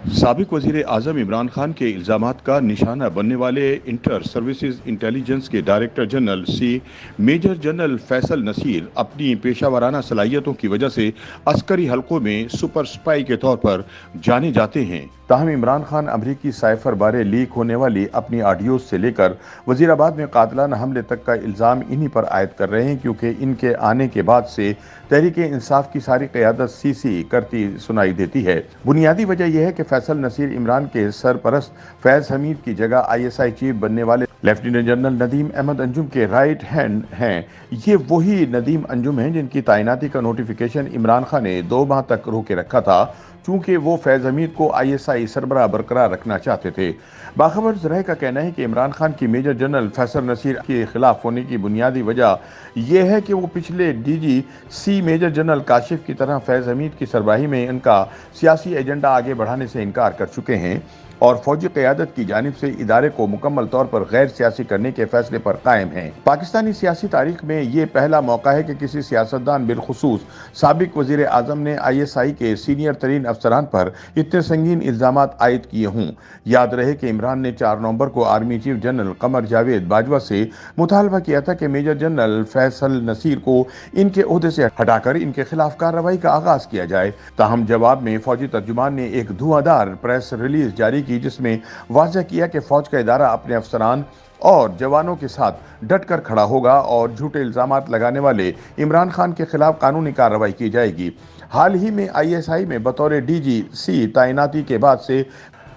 साबिक वजीर आजम इमरान खान के इल्जामात का निशाना बनने वाले इंटर सर्विसेज इंटेलिजेंस के director general major general Faisal Naseer अपनी पेशा वराना सलाहियतों की वजह से अस्करी हलकों में सुपर स्पाई के तौर पर जाने जाते हैं। ताहम इमरान खान अमरीकी साइफर बारे लीक होने वाली अपनी ऑडियोज से लेकर वजीराबाद में कातलाना हमले तक का इल्ज़ाम इन्हीं पर आयद कर रहे हैं, क्योंकि इनके आने के बाद से तहरीक इंसाफ की सारी क़यादत सीसी करती सुनाई देती है। बुनियादी वजह यह है कि फैसल नसीर इमरान के सरपरस्त फैज़ हमीद की जगह ISI चीफ बनने वाले लेफ्टिनेंट जनरल नदीम अहमद अंजुम के राइट हैंड हैं। ये वही नदीम अंजुम हैं जिनकी तैनाती का नोटिफिकेशन इमरान खान ने 2 माह तक रोके रखा था, चूंकि वो फैज़ हमीद को ISI सरबराह बरकरार रखना चाहते थे। बाखबर ज़राए का कहना है कि इमरान खान की मेजर जनरल फैसल नसीर के खिलाफ होने की बुनियादी वजह यह है कि वो पिछले DGC मेजर जनरल काशिफ की तरह फैज़ हमीद की सरबराही में इनका सियासी एजेंडा आगे बढ़ाने से इनकार कर चुके हैं और फौजी क़यादत की जानिब से इदारे को मुकम्मल तौर पर गैर सियासी करने के फैसले पर कायम हैं। पाकिस्तानी सियासी तारीख में ये पहला मौका है कि किसी सियासतदान बिलखुसूस साबिक वजीर आजम ने ISI के सीनियर तरीन अफसरान पर इतने संगीन इल्ज़ामात आयद किए हों। याद रहे कि इमरान ने 4 नवंबर को army chief general Qamar Javed Bajwa से मुतालबा किया था कि मेजर जनरल फैसल नसीर को इनके ओहदे से हटाकर इनके खिलाफ कार्रवाई का आगाज किया जाए। ताहम जवाब में फौजी तर्जुमान ने एक धुआंधार प्रेस रिलीज जारी की, जिसमें वाज़ह किया कि फौज का इदारा अपने अफसरान और जवानों के साथ डट कर खड़ा होगा और झूठे इल्जामात लगाने वाले इमरान खान के खिलाफ कानूनी कार्रवाई की जाएगी। हाल ही में ISI में बतौर DGC तैनाती के बाद से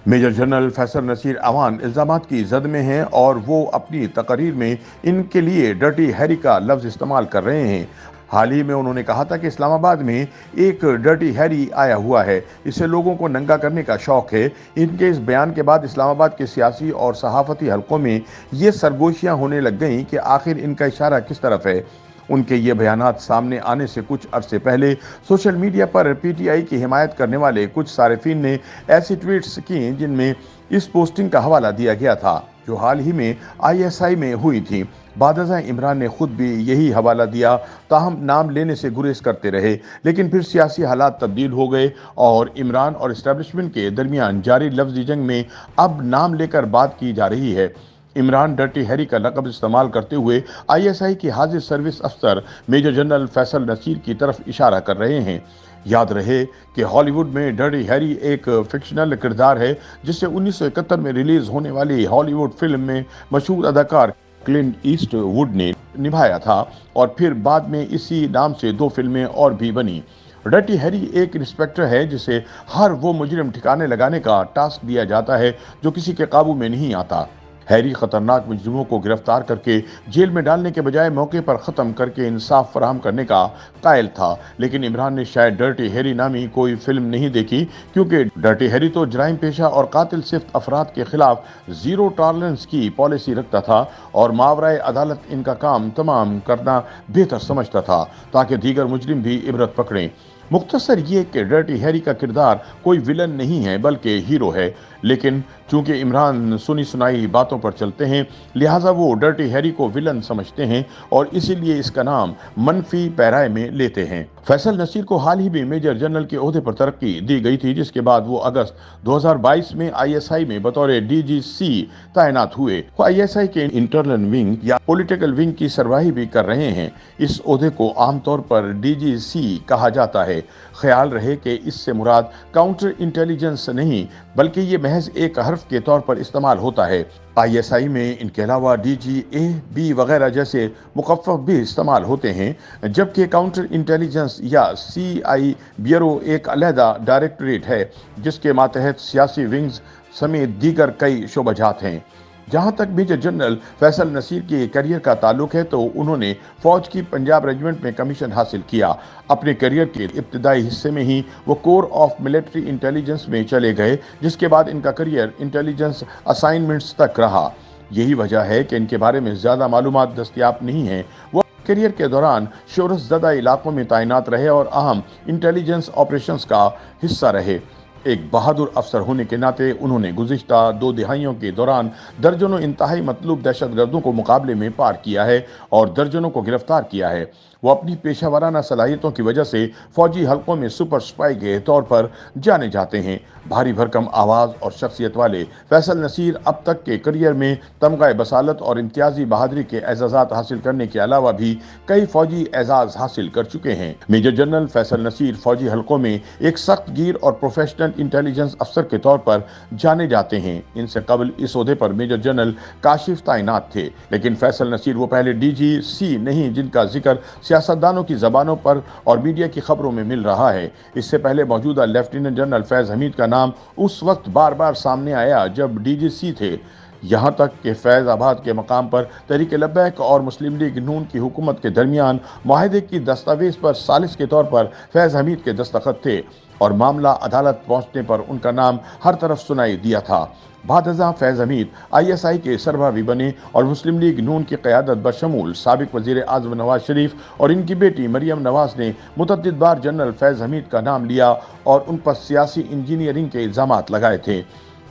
मेजर जनरल फैसल नसीर अवान इल्जामात की जद में हैं और वो अपनी तकरीर में इनके लिए डर्टी हैरी का लफ्ज़ इस्तेमाल कर रहे हैं। हाल ही में उन्होंने कहा था कि इस्लामाबाद में एक डर्टी हैरी आया हुआ है, इससे लोगों को नंगा करने का शौक है। इनके इस बयान के बाद इस्लामाबाद के सियासी और सहाफ़ती हलकों में ये सरगोशियां होने लग गईं कि आखिर इनका इशारा किस तरफ है। उनके ये बयानात सामने आने से कुछ अरसे पहले सोशल मीडिया पर PTI की हिमायत करने वाले कुछ सारिफीन ने ऐसी ट्वीट्स की जिनमें इस पोस्टिंग का हवाला दिया गया था जो हाल ही में ISI में हुई थी। बादशाह इमरान ने खुद भी यही हवाला दिया, ताहम नाम लेने से गुरेज करते रहे, लेकिन फिर सियासी हालात तब्दील हो गए और इमरान और इस्टेब्लिशमेंट के दरमियान जारी लफ्ज़ी जंग में अब नाम लेकर बात की जा रही है। इमरान डर्टी हैरी का लक़ब इस्तेमाल करते हुए ISI की हाजिर सर्विस अफसर मेजर जनरल फैसल नसीर की तरफ इशारा कर रहे हैं। याद रहे कि हॉलीवुड में डर्टी हैरी एक फिक्शनल किरदार है जिसे 1971 में रिलीज होने वाली हॉलीवुड फिल्म में मशहूर अदाकार क्लिंट ईस्टवुड ने निभाया था और फिर बाद में इसी नाम से 2 फिल्में और भी बनी। डर्टी हैरी एक इंस्पेक्टर है जिसे हर वो मुजरिम ठिकाने लगाने का टास्क दिया जाता है जो किसी के काबू में नहीं आता। हैरी खतरनाक मुजरिमों को गिरफ्तार करके जेल में डालने के बजाय मौके पर ख़त्म करके इंसाफ फराहम करने का कायल था, लेकिन इमरान ने शायद डर्टी हैरी नामी कोई फिल्म नहीं देखी, क्योंकि डर्टी हैरी तो जराइम पेशा और कातिल सिफ्त अफराद के खिलाफ ज़ीरो टॉलरेंस की पॉलिसी रखता था और मावराए अदालत इनका काम तमाम करना बेहतर समझता था ताकि दीगर मुजरिम भी इबरत पकड़ें। मुख्तसर ये कि डर्टी हैरी का किरदार कोई विलन नहीं है बल्कि हीरो है, लेकिन चूंकि इमरान सुनी सुनाई बातों पर चलते हैं लिहाजा वो डर्टी हैरी को विलन समझते हैं और इसीलिए इसका नाम मनफी पैराए में लेते हैं। फैसल नसीर को हाल ही में मेजर जनरल के ओहदे पर तरक्की दी गई थी, जिसके बाद वो अगस्त 2022 में ISI में बतौर DGC तैनात हुए। वो ISI के इंटरनल विंग या पॉलिटिकल विंग की सरबराही भी कर रहे हैं। इस ओहदे को आमतौर पर DGC कहा जाता है। ख्याल रहे कि इससे मुराद काउंटर इंटेलिजेंस नहीं बल्कि ये महज एक हर्फ के तौर पर इस्तेमाल होता है। ISI में इनके अलावा DGA, B वगैरह जैसे मुकफ़्फ़फ़ भी इस्तेमाल होते हैं, जबकि काउंटर इंटेलिजेंस या CI ब्यूरो एक अलहदा डायरेक्टरेट है जिसके मातहत सियासी विंग्स समेत दीगर कई शोबाजात हैं। जहां तक मेजर जनरल फैसल नसीर के करियर का ताल्लुक है तो उन्होंने फौज की पंजाब रेजिमेंट में कमीशन हासिल किया। अपने करियर के इब्तदाई हिस्से में ही वो कोर ऑफ मिलिट्री इंटेलिजेंस में चले गए, जिसके बाद इनका करियर इंटेलिजेंस असाइनमेंट्स तक रहा। यही वजह है कि इनके बारे में ज़्यादा मालूमात दस्तियाब नहीं है। वो करियर के दौरान शोरत ज़दा इलाकों में तैनात रहे और अहम इंटेलिजेंस ऑपरेशंस का हिस्सा रहे। एक बहादुर अफसर होने के नाते उन्होंने गुज़िश्ता 2 दिहाइयों के दौरान दर्जनों इंतहाई मतलूब दहशतगर्दों को मुकाबले में पार किया है और दर्जनों को गिरफ्तार किया है। वो अपनी पेशा वाराना सलाहियतों की वजह से फौजी हलकों में सुपर स्पाई के तौर पर जाने जाते हैं। भारी भरकम आवाज़ और शख्सियत वाले फैसल नसीर अब तक के करियर में तमगा बसालत और इम्तियाजी बहादुरी के एजाज़ात हासिल करने के अलावा भी कई फौजी एजाज़ हासिल कर चुके हैं। मेजर जनरल फैसल नसीर फौजी हलकों में एक सख्त गिर और प्रोफेशनल इंटेलिजेंस अफसर के तौर पर जाने जाते हैं। इनसे कबल इस ओहदे पर मेजर जनरल काशिफ तैनात थे, लेकिन फैसल नसीर वो पहले DGC नहीं जिनका जिक्र सियासतदानों की ज़बानों पर और मीडिया की खबरों में मिल रहा है। इससे पहले मौजूदा लेफ्टिनेंट जनरल फैज़ हमीद का नाम उस वक्त बार बार सामने आया जब DGC थे। यहाँ तक कि फैज़ाबाद के मकाम पर तहरीक लब्बैक और मुस्लिम लीग नून की हुकूमत के दरमियान मुआहदे की दस्तावेज पर सालिस के तौर पर फैज़ हमीद के दस्तखत थे और मामला अदालत पहुँचने पर उनका नाम हर तरफ सुनाई दिया था। बाद फैज़ हमीद ISI के सरबराह भी बने और मुस्लिम लीग नून की क़यादत बशमूल साबिक वज़ीर आज़म नवाज शरीफ और इनकी बेटी मरियम नवाज ने मुतअद्दिद बार जनरल फैज़ हमीद का नाम लिया और उन पर सियासी इंजीनियरिंग के इल्ज़ामात लगाए थे।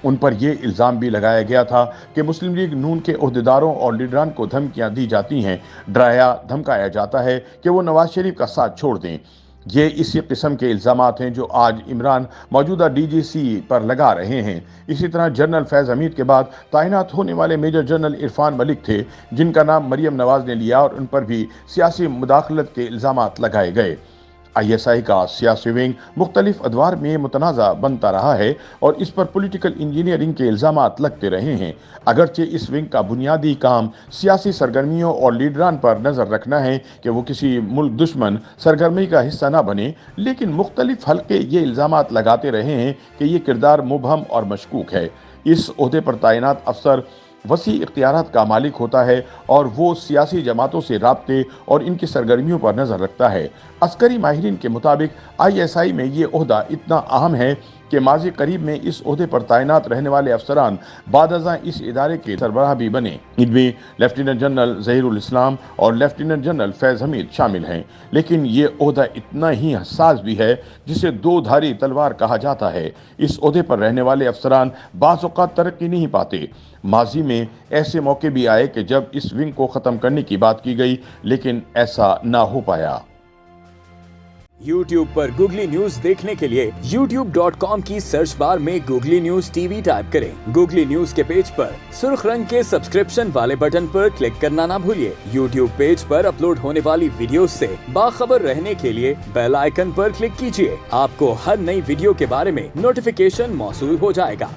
उन पर यह इल्ज़ाम भी लगाया गया था कि मुस्लिम लीग नून के ओहदेदारों और लीडरान को धमकियां दी जाती हैं, डराया धमकाया जाता है कि वो नवाज शरीफ का साथ छोड़ दें। ये इसी किस्म के इल्ज़ामात हैं जो आज इमरान मौजूदा DGC पर लगा रहे हैं। इसी तरह जनरल फैज़ हमीद के बाद तैनात होने वाले मेजर जनरल इरफान मलिक थे, जिनका नाम मरियम नवाज ने लिया और उन पर भी सियासी मुदाखलत के इल्ज़ामात लगाए गए। ISI का सियासी विंग मुख्तलिफ अदवार में मुतनाज़ा बनता रहा है और इस पर पॉलिटिकल इंजीनियरिंग के इल्ज़ामात लगते रहे हैं। अगरचे इस विंग का बुनियादी काम सियासी सरगर्मियों और लीडरान पर नज़र रखना है कि वो किसी मुल्क दुश्मन सरगर्मी का हिस्सा ना बने, लेकिन मुख्तलिफ हल्के ये इल्ज़ामात लगाते रहे हैं कि ये किरदार मुबहम और मशकूक है। इस ओहदे पर तैनात अफसर वसी इख्तियारात का मालिक होता है और वो सियासी जमातों से राब्ते और इनकी सरगर्मियों पर नज़र रखता है। अस्करी माहिरीन के मुताबिक ISI में ये ओहदा इतना अहम है कि माजी करीब में इस ओहदे पर तैनात रहने वाले अफसरान बादअज़ां इस इदारे के सरबराह भी बने। इनमें लेफ्टिनेंट जनरल ज़हीरुल इस्लाम और लेफ्टिनेंट जनरल फैज़ हमीद शामिल हैं। लेकिन ये ओहदा इतना ही हसास भी है जिसे दो धारी तलवार कहा जाता है। इस ओहदे पर रहने वाले अफसरान बाज़ औक़ात तरक्की नहीं पाते। माजी में ऐसे मौके भी आए कि जब इस विंग को ख़त्म करने की बात की गई, लेकिन ऐसा ना हो पाया। YouTube पर गूगली न्यूज देखने के लिए youtube.com की सर्च बार में गूगली न्यूज TV टाइप करें। गूगली न्यूज के पेज पर सुर्ख रंग के सब्सक्रिप्शन वाले बटन पर क्लिक करना ना भूलिए। YouTube पेज पर अपलोड होने वाली वीडियोस से बाखबर रहने के लिए बेल आइकन पर क्लिक कीजिए। आपको हर नई वीडियो के बारे में नोटिफिकेशन मौसूल हो जाएगा।